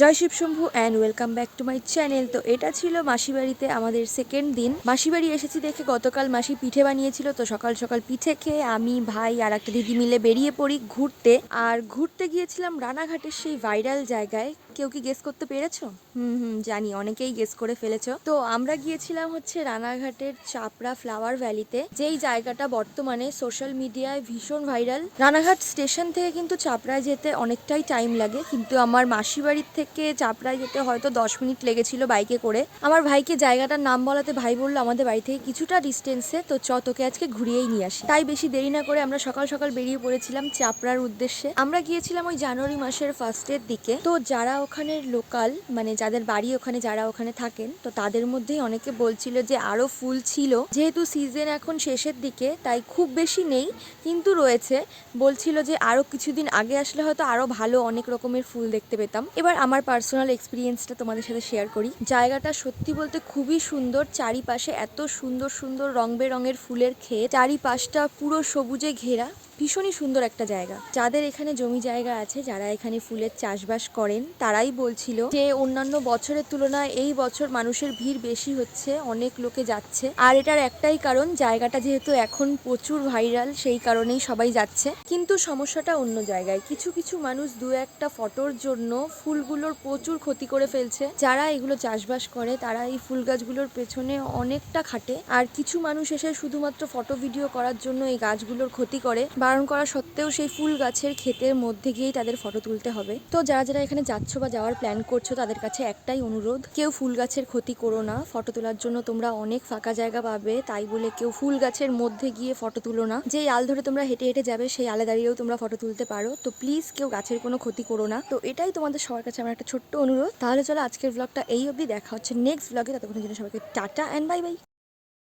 Joy Shiv Shambhu and welcome back to my channel. তো এটা ছিল মাসি বাড়িতে আমাদের সেকেন্ড দিন। মাসি বাড়ি এসেছি দেখে গতকাল মাসি পিঠে বানিয়েছিল, তো সকাল সকাল পিঠে খেয়ে আমি, ভাই আর একটা দিদি মিলে বেরিয়ে পড়ি ঘুরতে। আর ঘুরতে গিয়েছিলাম রানাঘাটের সেই ভাইরাল জায়গায়। কেউ কি গেস করতে পেরেছো? জানি অনেকেই গেস করে ফেলেছো। তো আমরা গিয়েছিলাম হচ্ছে রানাঘাটের চাপড়া ফ্লাওয়ার ভ্যালিতে, যেই জায়গাটা বর্তমানে সোশ্যাল মিডিয়ায় ভীষণ ভাইরাল। রানাঘাট স্টেশন থেকে কিন্তু চাপড়ায় যেতে অনেকটাই টাইম লাগে, কিন্তু আমার মাসি বাড়ির থেকে চাপড়ায় যেতে হয়তো 10 মিনিট লেগেছিল বাইকে করে। আমার ভাইকে জায়গাটার নাম বলাতে ভাই বললো আমাদের বাড়ি থেকে কিছুটা ডিস্টেন্সে, তো তোকে আজকে ঘুরিয়েই নিয়ে আসি। তাই বেশি দেরি না করে আমরা সকাল সকাল বেরিয়ে পড়েছিলাম চাপড়ার উদ্দেশ্যে। আমরা গিয়েছিলাম ওই জানুয়ারি মাসের ফার্স্টের দিকে। তো যারা ওখানের লোকাল, মানে যাদের বাড়ি ওখানে, যারা ওখানে থাকেন, তো তাদের মধ্যেই অনেকে বলছিল যে আরো ফুল ছিল। যেহেতু সিজন এখন শেষের দিকে তাই খুব বেশি নেই, কিন্তু রয়েছে। বলছিল যে আরো কিছুদিন আগে আসলে হয়তো আরো ভালো অনেক রকমের ফুল দেখতে পেতাম। এবার আমার পার্সোনাল এক্সপিরিয়েন্সটা তোমাদের সাথে শেয়ার করি। জায়গাটা সত্যি বলতে খুবই সুন্দর। চারিপাশে এত সুন্দর সুন্দর রং বেরঙের ফুলের ক্ষেত, চারিপাশটা পুরো সবুজে ঘেরা। ভীষণই সুন্দর একটা জায়গা। যাদের এখানে জমি জায়গা আছে, যারা এখানে ফুলের চাষবাস করেন, তারাই বলছিল যে অন্যান্য বছরের তুলনায় এই বছর মানুষের ভিড় বেশি হচ্ছে, অনেক লোকে যাচ্ছে। আর এটার একটাই কারণ, জায়গাটা যেহেতু এখন প্রচুর ভাইরাল, সেই কারণেই সবাই যাচ্ছে। কিন্তু সমস্যাটা অন্য জায়গায়। কিছু কিছু মানুষ দু একটা ফটোর জন্য ফুলগুলোর প্রচুর ক্ষতি করে ফেলছে। যারা এগুলো চাষবাস করে তারা এই ফুল গাছগুলোর পেছনে অনেকটা খাটে, আর কিছু মানুষ এসে শুধুমাত্র ফটো ভিডিও করার জন্য এই গাছগুলোর ক্ষতি করে। বারণ করা সত্ত্বেও সেই ফুল গাছের ক্ষেতের মধ্যে গিয়েই তাদের ফটো তুলতে হবে। তো যারা যারা এখানে যাচ্ছ বা যাওয়ার প্ল্যান করছো, তাদের কাছে একটাই অনুরোধ, কেউ ফুল গাছের ক্ষতি করো না। ফটো তোলার জন্য তোমরা অনেক ফাঁকা জায়গা পাবে, তাই বলে কেউ ফুল গাছের মধ্যে গিয়ে ফটো তুলো না। যেই আল ধরে তোমরা হেঁটে হেঁটে যাবে, সেই আলে দাঁড়িয়েও তোমরা ফটো তুলতে পারো। তো প্লিজ কেউ গাছের কোনো ক্ষতি করো না। তো এটাই তোমাদের সবার কাছে আমার একটা ছোট্ট অনুরোধ। তাহলে চলো আজকের ব্লগটা এই অবধি, দেখা হচ্ছে নেক্সট ব্লগে। ততক্ষণের জন্য সবাইকে টাটা অ্যান্ড বাই বাই।